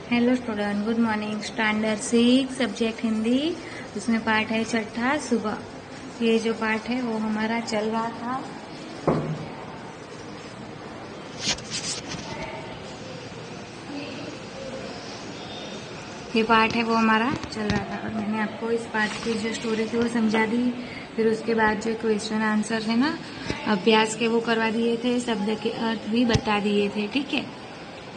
Hello student, good morning. Standard 6 subject Hindi, उसमें पाठ है छठा सुबह। ये जो पाठ है वो हमारा चल रहा था। ये पाठ है वो हमारा चल रहा था और मैंने आपको इस पाठ की जो स्टोरी थी वो समझा दी। फिर उसके बाद जो क्वेश्चन आंसर है ना, अभ्यास के वो करवा दिए थे, शब्द के अर्थ भी बता दिए थे। ठीक है,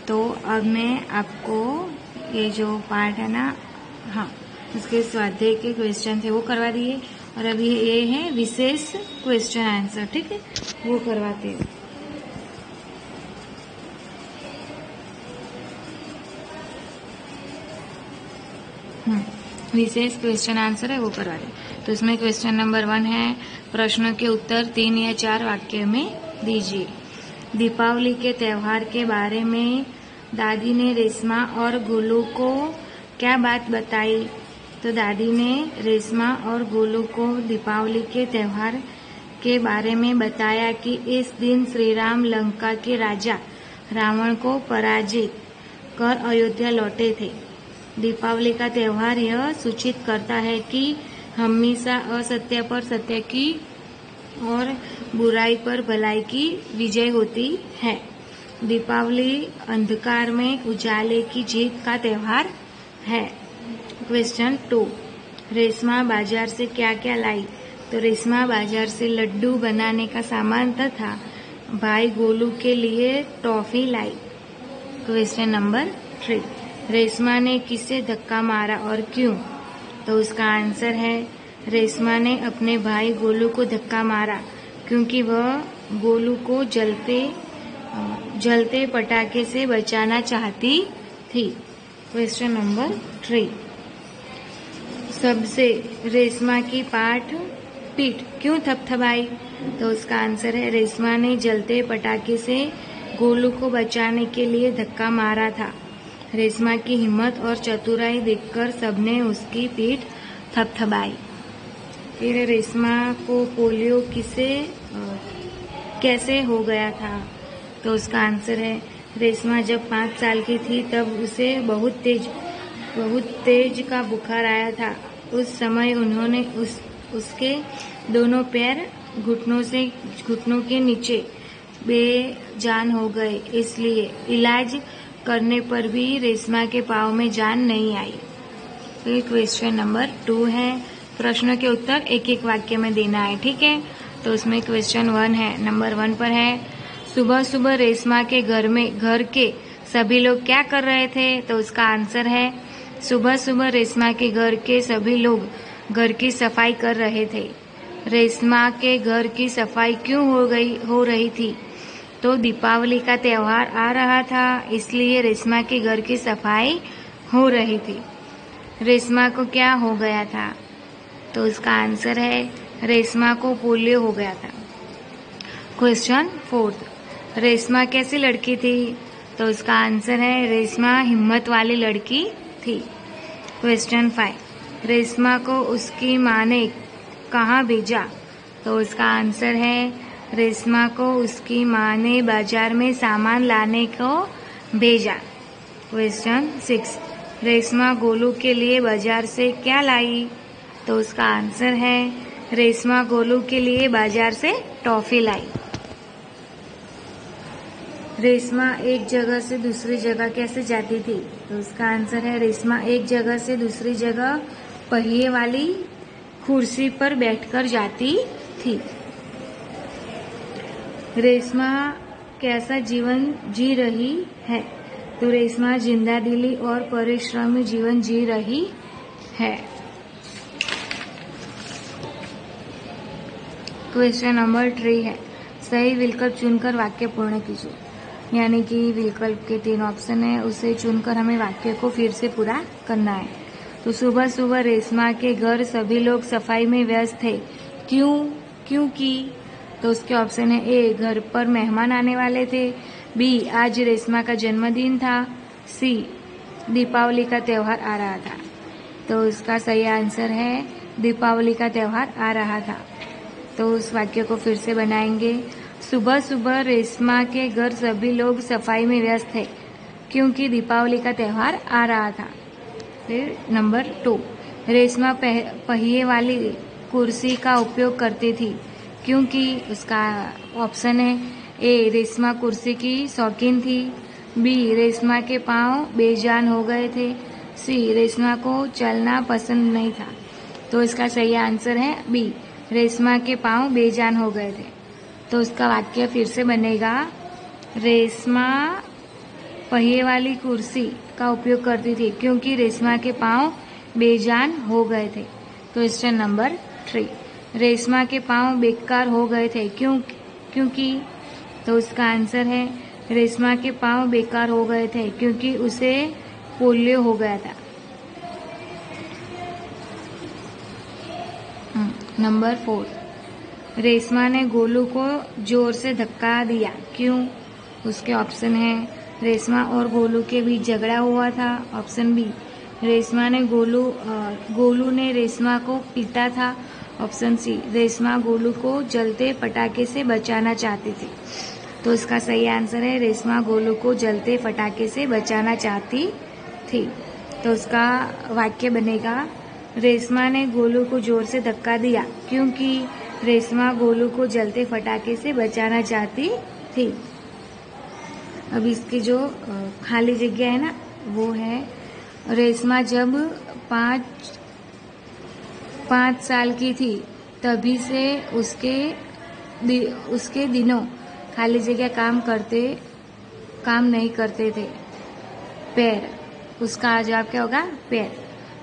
तो अब मैं आपको ये जो पार्ट है ना, हाँ, उसके स्वाध्याय के क्वेश्चन थे वो करवा दिए और अभी ये है विशेष क्वेश्चन आंसर। ठीक है, वो करवाते हैं। विशेष क्वेश्चन आंसर है वो करवा दें। तो इसमें क्वेश्चन नंबर 1 है, प्रश्नों के उत्तर 3 या 4 वाक्य में दीजिए। दीपावली के त्योहार के बारे में दादी ने रेशमा और गोलू को क्या बात बताई? तो दादी ने रेशमा और गोलू को दीपावली के त्योहार के बारे में बताया कि इस दिन श्री राम लंका के राजा रावण को पराजित कर अयोध्या लौटे थे। दीपावली का त्योहार यह सूचित करता है कि हमेशा असत्य पर सत्य की और बुराई पर भलाई की विजय होती है। दीपावली अंधकार में उजाले की जीत का त्योहार है। क्वेश्चन 2, रेशमा बाजार से क्या क्या लाई? तो रेशमा बाजार से लड्डू बनाने का सामान तथा भाई गोलू के लिए टॉफी लाई। क्वेश्चन नंबर 3, रेशमा ने किसे धक्का मारा और क्यों? तो उसका आंसर है, रेशमा ने अपने भाई गोलू को धक्का मारा क्योंकि वह गोलू को जलते पटाखे से बचाना चाहती थी। क्वेश्चन नंबर 3, सबसे रेशमा की पीठ क्यों थपथपाई? तो उसका आंसर है, रेशमा ने जलते पटाखे से गोलू को बचाने के लिए धक्का मारा था। रेशमा की हिम्मत और चतुराई देखकर सबने उसकी पीठ थपथपाई। फिर रेशमा को पोलियो कैसे हो गया था? तो उसका आंसर है, रेशमा जब 5 साल की थी तब उसे बहुत तेज का बुखार आया था। उस समय उन्होंने उसके दोनों पैर घुटनों के नीचे बेजान हो गए, इसलिए इलाज करने पर भी रेशमा के पाँव में जान नहीं आई। फिर क्वेश्चन नंबर 2 है, प्रश्नों के उत्तर एक एक वाक्य में देना है। ठीक है, तो उसमें क्वेश्चन 1 है, नंबर 1 पर है, सुबह सुबह रेशमा के घर के सभी लोग क्या कर रहे थे? तो उसका आंसर है, सुबह सुबह रेशमा के घर के सभी लोग घर की सफाई कर रहे थे। रेशमा के घर की सफाई क्यों हो रही थी? तो दीपावली का त्योहार आ रहा था, इसलिए रेशमा के घर की सफाई हो रही थी। रेशमा को क्या हो गया था? तो उसका आंसर है, रेशमा को पोलियो हो गया था। क्वेश्चन 4, रेशमा कैसी लड़की थी? तो उसका आंसर है, रेशमा हिम्मत वाली लड़की थी। क्वेश्चन 5, रेशमा को उसकी माँ ने कहाँ भेजा? तो उसका आंसर है, रेशमा को उसकी माँ ने बाजार में सामान लाने को भेजा। क्वेश्चन 6, रेशमा गोलू के लिए बाजार से क्या लाई? तो उसका आंसर है, रेशमा गोलू के लिए बाजार से टॉफी लाई। रेशमा एक जगह से दूसरी जगह कैसे जाती थी? तो उसका आंसर है, रेशमा एक जगह से दूसरी जगह पहिए वाली कुर्सी पर बैठकर जाती थी। रेशमा कैसा जीवन जी रही है? तो रेशमा जिंदादिली और परिश्रमी जीवन जी रही है। क्वेश्चन नंबर 3 है, सही विकल्प चुनकर वाक्य पूर्ण कीजिए। यानी कि विकल्प के 3 ऑप्शन है, उसे चुनकर हमें वाक्य को फिर से पूरा करना है। तो सुबह सुबह रेशमा के घर सभी लोग सफाई में व्यस्त थे। क्यों की? तो उसके ऑप्शन है, ए, घर पर मेहमान आने वाले थे, बी, आज रेशमा का जन्मदिन था, सी, दीपावली का त्योहार आ रहा था। तो उसका सही आंसर है, दीपावली का त्योहार आ रहा था। तो उस वाक्य को फिर से बनाएंगे, सुबह सुबह रेशमा के घर सभी लोग सफाई में व्यस्त थे। क्योंकि दीपावली का त्यौहार आ रहा था। फिर नंबर 2, रेशमा पहिए वाली कुर्सी का उपयोग करती थी क्योंकि उसका ऑप्शन है ए, रेशमा कुर्सी की शौकीन थी, बी, रेशमा के पांव बेजान हो गए थे, सी, रेशमा को चलना पसंद नहीं था। तो इसका सही आंसर है बी, रेशमा के पांव बेजान हो गए थे। तो उसका वाक्य फिर से बनेगा, रेशमा पहिए वाली कुर्सी का उपयोग करती थी क्योंकि रेशमा के पांव बेजान हो गए थे। क्वेश्चन नंबर 3, रेशमा के पांव बेकार हो गए थे क्योंकि तो उसका आंसर है रेशमा के पांव बेकार हो गए थे क्योंकि उसे पोलियो हो गया था। नंबर 4, रेशमा ने गोलू को जोर से धक्का दिया क्यों? उसके ऑप्शन है रेशमा और गोलू के बीच झगड़ा हुआ था, ऑप्शन बी, गोलू ने रेशमा को पीटा था, ऑप्शन सी, रेशमा गोलू को जलते पटाखे से बचाना चाहती थी। तो इसका सही आंसर है रेशमा गोलू को जलते पटाखे से बचाना चाहती थी। तो उसका वाक्य बनेगा, रेशमा ने गोलू को जोर से धक्का दिया क्योंकि रेशमा गोलू को जलते पटाखे से बचाना चाहती थी। अब इसकी जो खाली जगह है ना, वो है रेशमा जब 5 साल की थी तभी से उसके दिनों खाली जगह काम नहीं करते थे। पैर, उसका जवाब क्या होगा? पैर।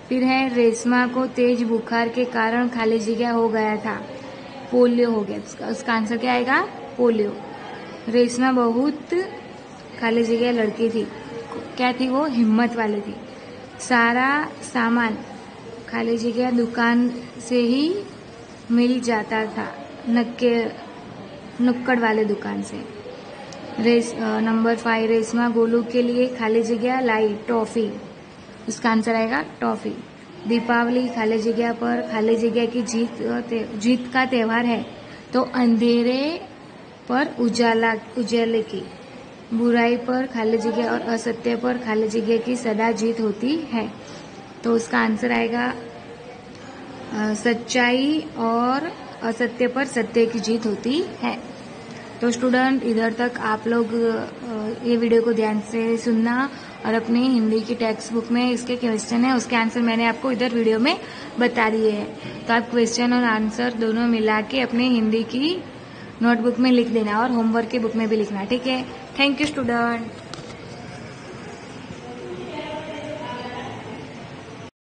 फिर है रेशमा को तेज बुखार के कारण खाली जगह हो गया था, पोलियो हो गया। उसका आंसर क्या आएगा? पोलियो। रेशमा बहुत खाली जगह लड़की थी, क्या थी वो? हिम्मत वाली थी। सारा सामान खाली जगह दुकान से ही मिल जाता था, नुक्कड़ वाले दुकान से। नंबर 5, रेशमा गोलू के लिए खाली जगह लाई टॉफी। उसका आंसर आएगा टॉफी। दीपावली खाली जगह पर खाली जगह की जीत का त्यौहार है, तो अंधेरे पर उजाले की, बुराई पर खाली जगह और असत्य पर खाली जगह की सदा जीत होती है। तो उसका आंसर आएगा सच्चाई और असत्य पर सत्य की जीत होती है। तो स्टूडेंट, इधर तक आप लोग ये वीडियो को ध्यान से सुनना और अपनी हिंदी की टेक्स्ट बुक में इसके क्वेश्चन है उसके आंसर मैंने आपको इधर वीडियो में बता दिए हैं। तो आप क्वेश्चन और आंसर दोनों मिला के अपनी हिंदी की नोटबुक में लिख देना और होमवर्क की बुक में भी लिखना, ठीक है? Thank you student.